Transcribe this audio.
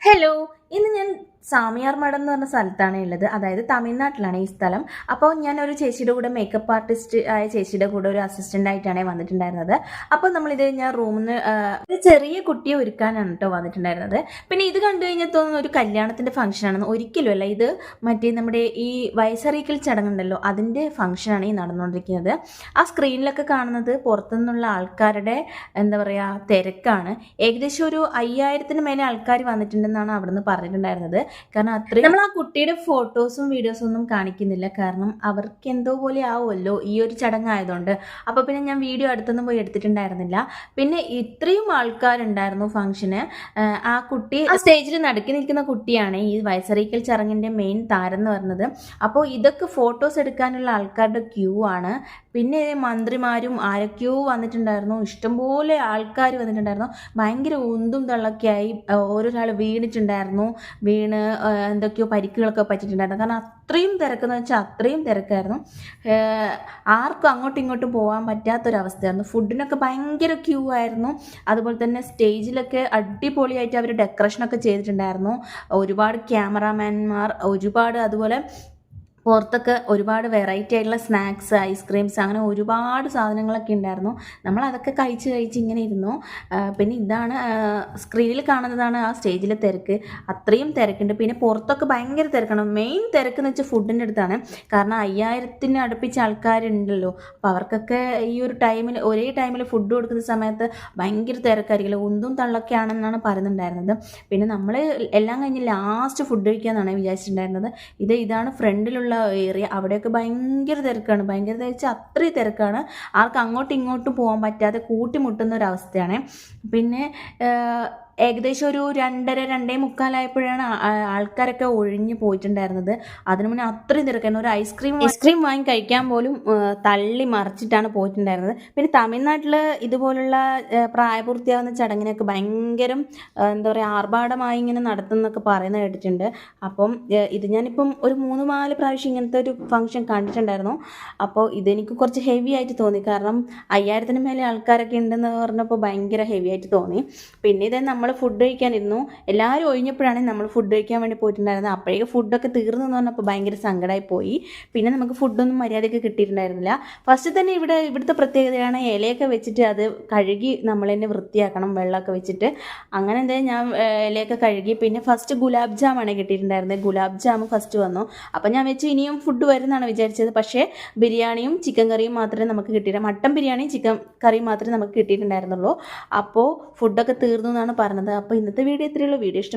Hello, ഇന്ന് ഞാൻ സാമിയാർ മഠം എന്ന് പറഞ്ഞ സ്ഥലത്താണ് ഉള്ളത്. അതായത് തമിഴ്നാട്ടിലാണ് ഈ സ്ഥലം. അപ്പോൾ ഞാൻ ഒരു ചേച്ചിയുടെ കൂടെ മേക്കപ്പ് ആർട്ടിസ്റ്റ് ആയ ചേച്ചിയുടെ കൂടെ ഒരു അസിസ്റ്റന്റ് ആയിട്ടാണ് വന്നിട്ടുണ്ടായിരുന്നത്. അപ്പോൾ നമ്മളിത് ഞാൻ റൂമിൽ നിന്ന് ഒരു ചെറിയ കുട്ടിയെ ഒരുക്കാനാണ് കേട്ടോ വന്നിട്ടുണ്ടായിരുന്നത്. പിന്നെ ഇത് കണ്ടു കഴിഞ്ഞാൽ തോന്നുന്ന ഒരു കല്യാണത്തിന്റെ ഫംഗ്ഷൻ ആണെന്ന് ഒരിക്കലുമല്ല. ഇത് മറ്റേ നമ്മുടെ ഈ വയസ്സറിയിക്കൽ ചടങ്ങുണ്ടല്ലോ, അതിന്റെ ഫംഗ്ഷനാണ് ഈ നടന്നുകൊണ്ടിരിക്കുന്നത്. ആ സ്ക്രീനിലൊക്കെ കാണുന്നത് പുറത്തുനിന്നുള്ള ആൾക്കാരുടെ എന്താ പറയുക തിരക്കാണ്. ഏകദേശം ഒരു 5000-ന് മേലെ ആൾക്കാർ വന്നിട്ടുണ്ടെന്നാണ് അവിടുന്ന് പറഞ്ഞിട്ടുണ്ടായിരുന്നത്. കാരണം അത്രയും നമ്മൾ ആ കുട്ടിയുടെ ഫോട്ടോസും വീഡിയോസും ഒന്നും കാണിക്കുന്നില്ല. കാരണം അവർക്ക് എന്തോ പോലെ ആവുമല്ലോ ഈ ഒരു ചടങ്ങായതുകൊണ്ട്. അപ്പോൾ പിന്നെ ഞാൻ വീഡിയോ അടുത്തൊന്നും പോയി എടുത്തിട്ടുണ്ടായിരുന്നില്ല. പിന്നെ ഇത്രയും ആൾക്കാരുണ്ടായിരുന്നു ഫംഗ്ഷന്. ആ കുട്ടി സ്റ്റേജിൽ നടുക്കി നിൽക്കുന്ന കുട്ടിയാണ് ഈ വയസ്സറിയിക്കൽ ചടങ്ങിൻ്റെ മെയിൻ താരം എന്ന് പറയുന്നത്. അപ്പോൾ ഇതൊക്കെ ഫോട്ടോസ് എടുക്കാനുള്ള ആൾക്കാരുടെ ക്യൂ ആണ്. പിന്നെ മന്ത്രിമാരും ആരൊക്കെയോ വന്നിട്ടുണ്ടായിരുന്നു, ഇഷ്ടംപോലെ ആൾക്കാർ വന്നിട്ടുണ്ടായിരുന്നു. ഭയങ്കര ഉന്തും തള്ളൊക്കെയായി. ഓരോരാൾ വീണിട്ടുണ്ടായിരുന്നു, എന്തൊക്കെയോ പരിക്കുകളൊക്കെ പറ്റിയിട്ടുണ്ടായിരുന്നു. കാരണം അത്രയും തിരക്കെന്ന് വെച്ചാൽ അത്രയും തിരക്കായിരുന്നു. ആർക്കും അങ്ങോട്ടും ഇങ്ങോട്ടും പോകാൻ പറ്റാത്തൊരവസ്ഥയായിരുന്നു. ഫുഡിനൊക്കെ ഭയങ്കര ക്യൂ ആയിരുന്നു. അതുപോലെ തന്നെ സ്റ്റേജിലൊക്കെ അടിപൊളിയായിട്ട് അവർ ഡെക്കറേഷനൊക്കെ ചെയ്തിട്ടുണ്ടായിരുന്നു. ഒരുപാട് ക്യാമറാമാൻമാർ, ഒരുപാട് അതുപോലെ പുറത്തൊക്കെ ഒരുപാട് വെറൈറ്റി ആയിട്ടുള്ള സ്നാക്സ്, ഐസ്ക്രീംസ്, അങ്ങനെ ഒരുപാട് സാധനങ്ങളൊക്കെ ഉണ്ടായിരുന്നു. നമ്മൾ അതൊക്കെ കഴിച്ച് ഇങ്ങനെ ഇരുന്നു. പിന്നെ ഇതാണ് സ്ക്രീനിൽ കാണുന്നതാണ് ആ സ്റ്റേജിലെ തിരക്ക്. അത്രയും തിരക്കുണ്ട്. പിന്നെ പുറത്തൊക്കെ ഭയങ്കര തിരക്കാണ്. മെയിൻ തിരക്കെന്ന് വെച്ചാൽ ഫുഡിൻ്റെ അടുത്താണ്. കാരണം 5000-ന് അടുപ്പിച്ച് ആൾക്കാരുണ്ടല്ലോ. അപ്പോൾ അവർക്കൊക്കെ ഈ ഒരു ടൈമിൽ ഒരേ ടൈമിൽ ഫുഡ് കൊടുക്കുന്ന സമയത്ത് ഭയങ്കര തിരക്കായിരിക്കില്ല, ഉന്തും തള്ളൊക്കെ ആണെന്നാണ് പറയുന്നുണ്ടായിരുന്നത്. പിന്നെ നമ്മൾ എല്ലാം കഴിഞ്ഞ് ലാസ്റ്റ് ഫുഡ് കഴിക്കാമെന്നാണ് വിചാരിച്ചിട്ടുണ്ടായിരുന്നത്. ഇതാണ് ഫ്രണ്ടിലുള്ള ഏരിയ. അവിടെയൊക്കെ ഭയങ്കര തിരക്കാണ്. ഭയങ്കര വെച്ചാൽ അത്രയും തിരക്കാണ്. ആർക്കും അങ്ങോട്ടും ഇങ്ങോട്ടും പോകാൻ പറ്റാതെ കൂട്ടിമുട്ടുന്ന ഒരവസ്ഥയാണ്. പിന്നെ ഏകദേശം ഒരു 2:30-2:45 ആയപ്പോഴാണ് ആൾക്കാരൊക്കെ ഒഴിഞ്ഞു പോയിട്ടുണ്ടായിരുന്നത്. അതിനു മുന്നേ അത്രയും തിരക്കായിരുന്നു. ഒരു ഐസ്ക്രീം വാങ്ങി കഴിക്കാൻ പോലും തള്ളി മറിച്ചിട്ടാണ് പോയിട്ടുണ്ടായിരുന്നത്. പിന്നെ തമിഴ്നാട്ടിൽ ഇതുപോലുള്ള പ്രായപൂർത്തിയാവുന്ന ചടങ്ങിനൊക്കെ ഭയങ്കരം എന്താ പറയുക ആർഭാടമായി ഇങ്ങനെ നടത്തുന്നൊക്കെ പറയുന്നത് കേട്ടിട്ടുണ്ട്. അപ്പം ഇത് ഞാനിപ്പം ഒരു 3-4 പ്രാവശ്യം ഇങ്ങനത്തെ ഒരു ഫംഗ്ഷൻ കണ്ടിട്ടുണ്ടായിരുന്നു. അപ്പോൾ ഇതെനിക്ക് കുറച്ച് ഹെവി ആയിട്ട് തോന്നി. കാരണം 5000-ന് മേലെ ആൾക്കാരൊക്കെ ഉണ്ടെന്ന് പറഞ്ഞപ്പോൾ ഭയങ്കര ഹെവി ആയിട്ട് തോന്നി. പിന്നെ ഇത് നമ്മൾ ഫുഡ് കഴിക്കാനിരുന്നു. എല്ലാവരും ഒഴിഞ്ഞപ്പോഴാണ് നമ്മൾ ഫുഡ് കഴിക്കാൻ വേണ്ടി പോയിട്ടുണ്ടായിരുന്നത്. അപ്പോഴേക്ക് ഫുഡൊക്കെ തീർന്നു എന്ന് പറഞ്ഞപ്പോൾ ഭയങ്കര സങ്കടമായി പോയി. പിന്നെ നമുക്ക് ഫുഡൊന്നും മര്യാദയ്ക്ക് കിട്ടിയിട്ടുണ്ടായിരുന്നില്ല. ഫസ്റ്റ് തന്നെ ഇവിടുത്തെ പ്രത്യേകതയാണ് ഇലയൊക്കെ വെച്ചിട്ട് അത് കഴുകി നമ്മൾ തന്നെ വൃത്തിയാക്കണം, വെള്ളമൊക്കെ വെച്ചിട്ട്. അങ്ങനെ എന്തായാലും ഞാൻ ഇലയൊക്കെ കഴുകി. പിന്നെ ഫസ്റ്റ് ഗുലാബ് ജാമാണ് കിട്ടിയിട്ടുണ്ടായിരുന്നത്. ഗുലാബ് ജാമും ഫസ്റ്റ് വന്നു. അപ്പം ഞാൻ വെച്ച് ഇനിയും ഫുഡ് വരുന്നതാണ് വിചാരിച്ചത്. പക്ഷേ ബിരിയാണിയും ചിക്കൻ കറിയും മാത്രമേ നമുക്ക് കിട്ടിയില്ല. മട്ടൻ ബിരിയാണിയും ചിക്കൻ കറിയും മാത്രമേ നമുക്ക് കിട്ടിയിട്ടുണ്ടായിരുന്നുള്ളൂ. അപ്പോൾ ഫുഡൊക്കെ തീർന്നു എന്നാണ് പറഞ്ഞത്. അപ്പോൾ ഇന്നത്തെ വീഡിയോ ഇത്രയേ ഉള്ളൂ. വീഡിയോ ഇഷ്ടം